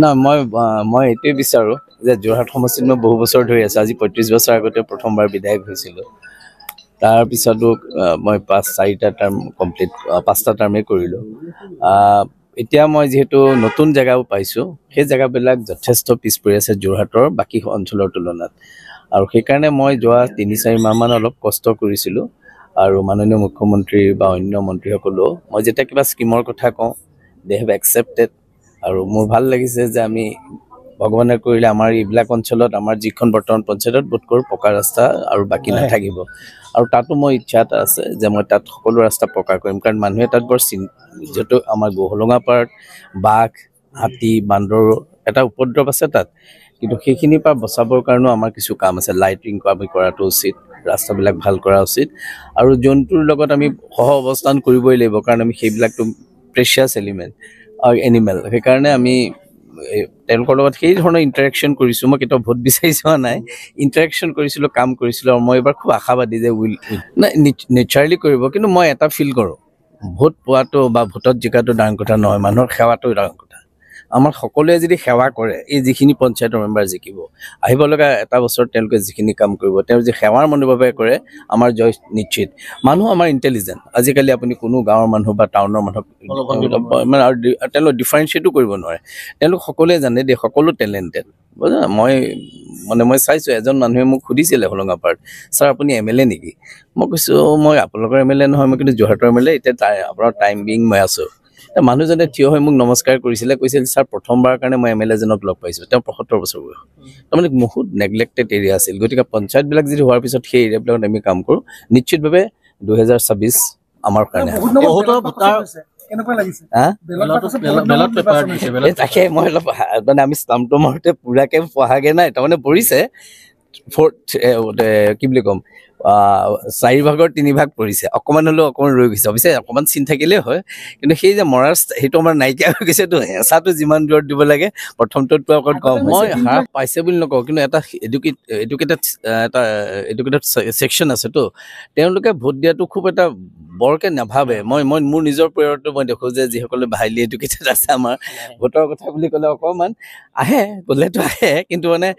না মই এইটোৱে বিচাৰোঁ যে যোৰহাট সমষ্টিত মই বহু বছৰ ধৰি আছোঁ। আজি ৩৫ বছৰ আগতে প্ৰথমবাৰ বিধায়ক হৈছিলোঁ। তাৰপিছতো মই 4টা টাৰ্ম কমপ্লিট 5টা টাৰ্মেই কৰিলোঁ। এতিয়া মই যিহেতু নতুন জেগাও পাইছোঁ, সেই জেগাবিলাক যথেষ্ট পিছ পৰি আছে যোৰহাটৰ বাকী অঞ্চলৰ তুলনাত। আৰু সেইকাৰণে মই যোৱা ৩-৪ মাহমান অলপ কষ্ট কৰিছিলোঁ। আৰু মাননীয় মুখ্যমন্ত্ৰী বা অন্য মন্ত্ৰীসকলেও মই যেতিয়া কিবা স্কিমৰ কথা কওঁ, দে হেভ একচেপ্টেড। আৰু মোৰ ভাল লাগিছে যে আমি ভগৱানে কৰিলে আমাৰ এইবিলাক অঞ্চলত আমাৰ যিখন বৰ্তমান পঞ্চায়তত বোধ কৰোঁ পকা ৰাস্তা আৰু বাকী নাথাকিব। আৰু তাতো মই ইচ্ছা এটা আছে যে মই তাত সকলো ৰাস্তা পকা কৰিম, কাৰণ মানুহে তাত বৰ যিহেতু আমাৰ হোলোঙাপাৰত বাঘ, হাতী, বান্দৰ এটা উপদ্ৰৱ আছে তাত, কিন্তু সেইখিনিৰ পৰা বচাবৰ কাৰণেও আমাৰ কিছু কাম আছে। লাইটিং আমি কৰাটো উচিত, ৰাস্তাবিলাক ভাল কৰা উচিত, আৰু জন্তুৰ লগত আমি সহ অৱস্থান কৰিবই লাগিব, কাৰণ আমি সেইবিলাকতো প্ৰেচিয়াছ এনিমেল। সেইকাৰণে আমি তেওঁলোকৰ লগত সেই ধৰণৰ ইণ্টাৰেকশ্যন কৰিছোঁ। মই কেতিয়াও ভোট বিচাৰি যোৱা নাই, ইণ্টাৰেকশ্যন কৰিছিলোঁ, কাম কৰিছিলোঁ। আৰু মই এইবাৰ খুব আশাবাদী যে নাই নেচাৰেলি কৰিব। কিন্তু মই এটা ফিল কৰোঁ, ভোট পোৱাটো বা ভোটত জিকাটো ডাঙৰ কথা নহয়, মানুহৰ সেৱাটো ডাঙৰ কথা। আমাৰ সকলোৱে যদি সেৱা কৰে, এই যিখিনি পঞ্চায়তৰ মেম্বাৰ জিকিব, আহিব লগা এটা বছৰত তেওঁলোকে যিখিনি কাম কৰিব, তেওঁ যদি সেৱাৰ মনোভাৱে কৰে, আমাৰ জয় নিশ্চিত। মানুহ আমাৰ ইণ্টেলিজেণ্ট। আজিকালি আপুনি কোনো গাঁৱৰ মানুহ বা টাউনৰ মানুহক মানে আৰু তেওঁলোক ডিফাৰেঞ্চিয়েটো কৰিব নোৱাৰে। তেওঁলোক সকলোৱে জানে দেই, সকলো টেলেণ্টেড। মই চাইছোঁ, এজন মানুহে মোক সুধিছিলে হোলোঙাপাৰত, ছাৰ আপুনি MLA নেকি? মই কৈছোঁ মই আপোনালোকৰ MLA নহয়, মই কিন্তু যোৰহাটৰ MLA। এতিয়া আপোনাৰ টাইম বিং মই আছোঁ। মানুহজনে থিয় হৈ মোক নমস্কাৰ কৰিছিলে, কৈছিল ছাৰ প্ৰথমবাৰৰ কাৰণে মই MLA জনক লগ পাইছোঁ। তেওঁ ৭৫ বছৰ বয়স। তাৰমানে বহুত নেগলেক্টেড এৰিয়া আছিল। গতিকে পঞ্চায়তবিলাক যদি হোৱাৰ পিছত সেই এৰিয়াবিলাকত আমি কাম কৰোঁ, নিশ্চিতভাৱে 2026 আমাৰ কাৰণে তাকে মই অলপ মানে আমি ষ্টাম্পটো মাৰোঁতে পুৰাকৈ পঢ়াগে নাই, তাৰমানে পৰিছে কি বুলি ক'ম 4 ভাগৰ 3 ভাগ পৰিছে, অকণমান হ'লেও অকণমান ৰৈ গৈছে। অৱশ্যে অকণমান চিন থাকিলেই হয়, কিন্তু সেই যে মৰাৰ সেইটো আমাৰ নাইকিয়া হৈ গৈছেতো। হেঁচাটো যিমান দূৰত দিব লাগে প্ৰথমটোতকৈ অকণ কম। মই হ্ৰাস পাইছে বুলি নকওঁ, কিন্তু এটা এডুকেটেড ছেকশ্যন আছেতো, তেওঁলোকে ভোট দিয়াটো খুব এটা বৰকৈ নাভাবে। মই মোৰ নিজৰ পৰিয়ালতো মই দেখোঁ যে যিসকলে হাইলি এডুকেটেড আছে, আমাৰ ভোটৰ কথা বুলি ক'লে অকণমান আহে, গ'লেতো আহে, কিন্তু মানে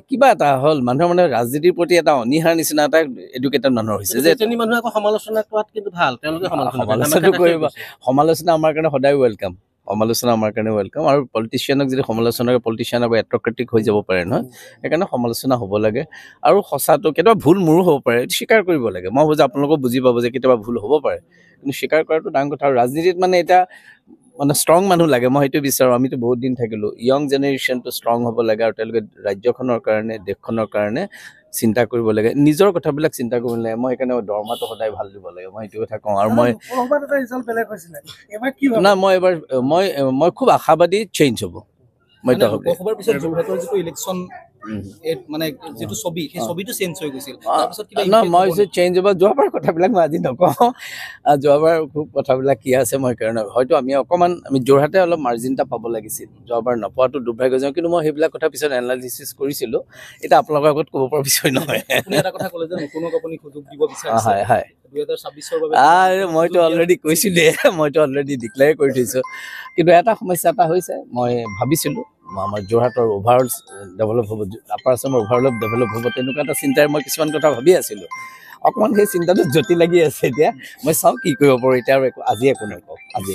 কিবা এটা হ'ল মানুহৰ মানে ৰাজনীতিৰ প্ৰতি এটা অনীহাৰ নিচিনা এটা এডুকেটেড মানুহৰ হৈছে যে মানুহে আকৌ সমালোচনা কৰাত কিন্তু ভাল, তেওঁলোকে সমালোচনাটো কৰিব। সমালোচনা আমাৰ কাৰণে সদায় ৱেলকাম। সমালোচনা আমাৰ কাৰণে ৱেলকাম। আৰু পলিটিচিয়ানক যদি সমালোচনা কৰে, পলিটিচিয়ান আকৌ এট্ৰক্ৰেটিক হৈ যাব পাৰে নহয়। সেইকাৰণে সমালোচনা হ'ব লাগে। আৰু সঁচাটো কেতিয়াবা ভুল মোৰো হ'ব পাৰে, স্বীকাৰ কৰিব লাগে। মই ভাবোঁ যে আপোনালোকেও বুজি পাব যে কেতিয়াবা ভুল হ'ব পাৰে, কিন্তু স্বীকাৰ কৰাটো ডাঙৰ কথা। আৰু ৰাজনীতিত মানে এতিয়া ষ্ট্ৰং মানুহ লাগে, মই সেইটো বিচাৰোঁ। আমিতো বহুত দিন থাকিলোঁ, য়ং জেনেৰেশ্যনটো ষ্ট্ৰং হ'ব লাগে, আৰু তেওঁলোকে ৰাজ্যখনৰ কাৰণে, দেশখনৰ কাৰণে চিন্তা কৰিব লাগে, নিজৰ কথাবিলাক চিন্তা কৰিব লাগে। মই সেইকাৰণে দৰমহাটো সদায় ভাল দিব লাগে, মই সেইটো কথা কওঁ। আৰু মই মই খুব আশাবাদী চেঞ্জ হ'ব। মই লোকসভাৰ পিছত যোৰহাটৰ যিটো ইলেকশ্যন মানে যিটো ছবি, সেই ছবিটো চেঞ্জ হৈ গৈছিল। মই চেঞ্জ হ'ব যোৱাবাৰ কথাবিলাক মই আজি নকওঁ। যোৱাবাৰ খুব কথাবিলাক কি আছে মই কাৰণে হয়তো আমি যোৰহাটে অলপ মাৰ্জিন এটা পাব লাগিছিল, যোৱাবাৰ নপোৱাটো দুৰ্ভাগ্যজনক। কিন্তু মই সেইবিলাক কথা পিছত এনালাইচিছ কৰিছিলোঁ, এতিয়া আপোনালোকৰ আগত ক'ব পৰা বিষয় নহয়। এটা কথা ক'লে যে নতুনক আপুনি সুযোগ দিব বিচাৰিছে। হয় হয়, 2026ৰ বাবে মইতো অলৰেডি কৈছিলোঁৱে, মইতো অলৰেডি ডিক্লেয়াৰ কৰি থৈছোঁ। কিন্তু এটা সমস্যা এটা হৈছে, মই ভাবিছিলোঁ আমাৰ যোৰহাটৰ অভাৰঅল ডেভেলপ হ'ব, আপাৰ আছামৰ অভাৰঅল ডেভেলপ হ'ব, তেনেকুৱা এটা চিন্তাৰে মই কিছুমান কথা ভাবি আছিলোঁ। অকণমান সেই চিন্তাটো জটিল লাগি আছে এতিয়া। মই চাওঁ কি কৰিব পাৰোঁ এতিয়া, আৰু আজি একো নকওঁ। আজি